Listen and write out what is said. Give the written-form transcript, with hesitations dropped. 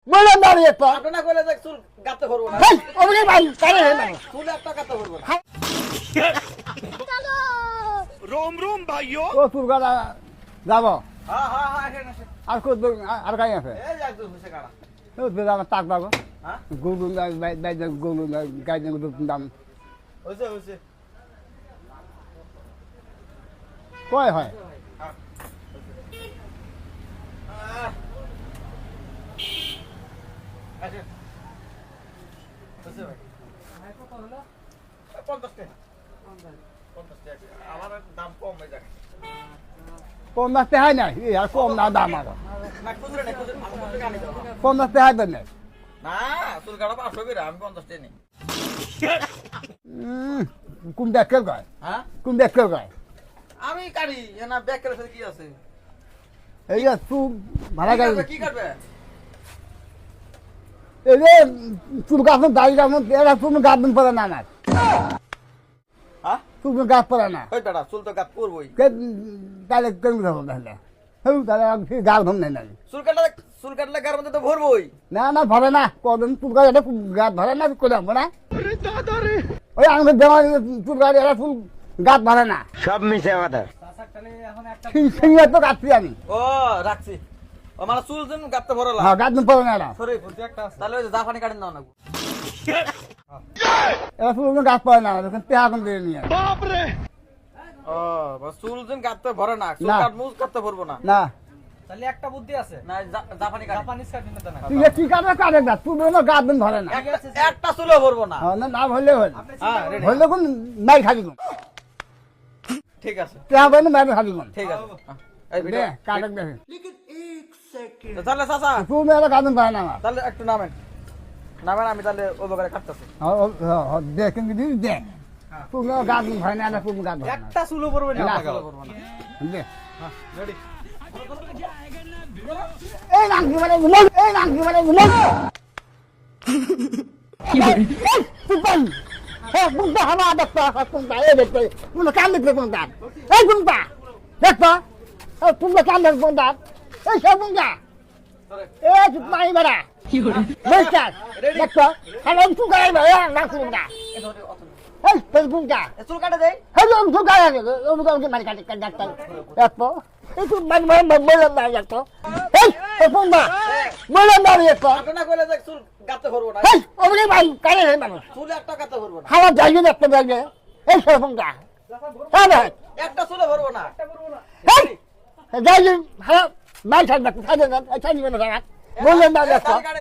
বলে দাঁড়িয়ে তো আপনি না কইলে যে চুল গাতে করব না হেই ওরে ভাই কারে হে মানে চুল একটা গাতে করব না रोम रोम भाइयों ও তুই গাড়া যাব হ্যাঁ হ্যাঁ হ্যাঁ এখানে আসে আর কো আর গাই আছে এই যে একদম হইছে কাড়া ও বেদা তাক বাগো হ্যাঁ গুলু বাই গুলু গাই গুলু দাম হইছে হইছে কয় হয় আসে হইছে ভাই কত হলো 50 টাকা 50 টাকা আমার দাম কম হয়ে যায় কম নাতে হয় না এই আর কম না দাম আর না খুচরা না খুচরা আমি 50 টাকা আনি দাও কম নাতে হয় দেন না না চুল কাটা 500 করে আমি 50 টাকা নেই কোন দেখের গায় হ্যাঁ কোন দেখের গায় আমি কাটি না ব্যাকের সাথে কি আছে এই যে তুই ভাড়া গাড়ি কি কাটবে এই যে চুল গাছ দাড়ি গাছ এরা তুমি গাছ দিন পরে না আমার হ্যাঁ তুমি গাছ পরে না ওই দাদা চুল তো গাত করবই তাহলে কেন ধরো তাহলে হ্যাঁ তাহলে গাছ ধর নেই না চুল কাটলে গার মধ্যে তো ভরবই না না ধরে না কদিন চুল গাছ এটা গাছ ধরে না করে দেবো না ওই আমাদের দেওয়া চুল গাছ এরা চুল গাছ ধরে না सब मिसे কথা সিঙ্গে তো কাটছি আমি ও রাখছি ও মানে চুল দিন গাতে ভরলা হ্যাঁ গাছ দিন পরে না এরা সরি ফুলতে একটা আছে তাহলে ওই যে জাপানি কাটেন দাও না এরা চুল গাছ পরে না এখন পেহা কোন দিয়ে নিয়ে ও বাস চুল দিন গাতে ভরে না চুল না। কাট মুজ কাটতে ভরবো না না তাহলে একটা বুদ্ধি আছে না জাপানি কাট জাপানিজ কাটিং না তুই কি কাটে কাটে গাছ চুল গাছ দিন ধরে না একটা চুলও ভরবো না হ্যাঁ, না না হইলে হইল হ্যাঁ ready। হইলে কোন নাই খাবি কোন ঠিক আছে পেহা পাই না মারি খাবি কোন ঠিক আছে হ্যাঁ। এই দে ভিডিও কাটে দেখে তাহলে চাচা তুই মেয়েরা গাছ দিন ধরে না আমার তাহলে একটু নামেন নামেন আমি তাহলে ওই বগারে কাটতেছি দে কিন্তু দিদি দে তুই গাছ দিন ধরে না তুই গাছ ধরে না একটা চুলো পড়বে না না। চুলও ভরবো না দে রেডি এই নাকি মানে গুলো এই নাকি মানে গুলো কি বলি তুই হ্যাঁ বুঝতে হবে দেখতে কোনটা এই দেখতে তুমি কান দেখতে কোনটা এই কোনটা দেখতো তুমি কান দেখতে কোনটা এই সব কোনটা এই তুই পাই বেড়া কি বলি দেখছ দেখতো হ্যালো তুই গাই বেড়া না কোনটা এই ধরে অত এই তুই কোনটা চুল কাটে দেই হ্যালো তুই গাই ও তো মানে কাটে দেখতো দেখতো এই তুই মানে বলে না দেখতো এই কোনটা বলে না দেখতো আপনি না কইলে যে চুল গাতে ভরবো না এই ওরে ভাই কারে হে মানুষ চুল একটা গাতে ভরবো না হাওয়া যাইয়ে দেখতে দেখবে এই সেরকমটা হ্যাঁ ভাই একটা চুলে ভরবো না এই যাইয়ে হাওয়া মাল ছাড়বে ছাড়বে না ছাড়বে না বললেন না দেখো তাহলে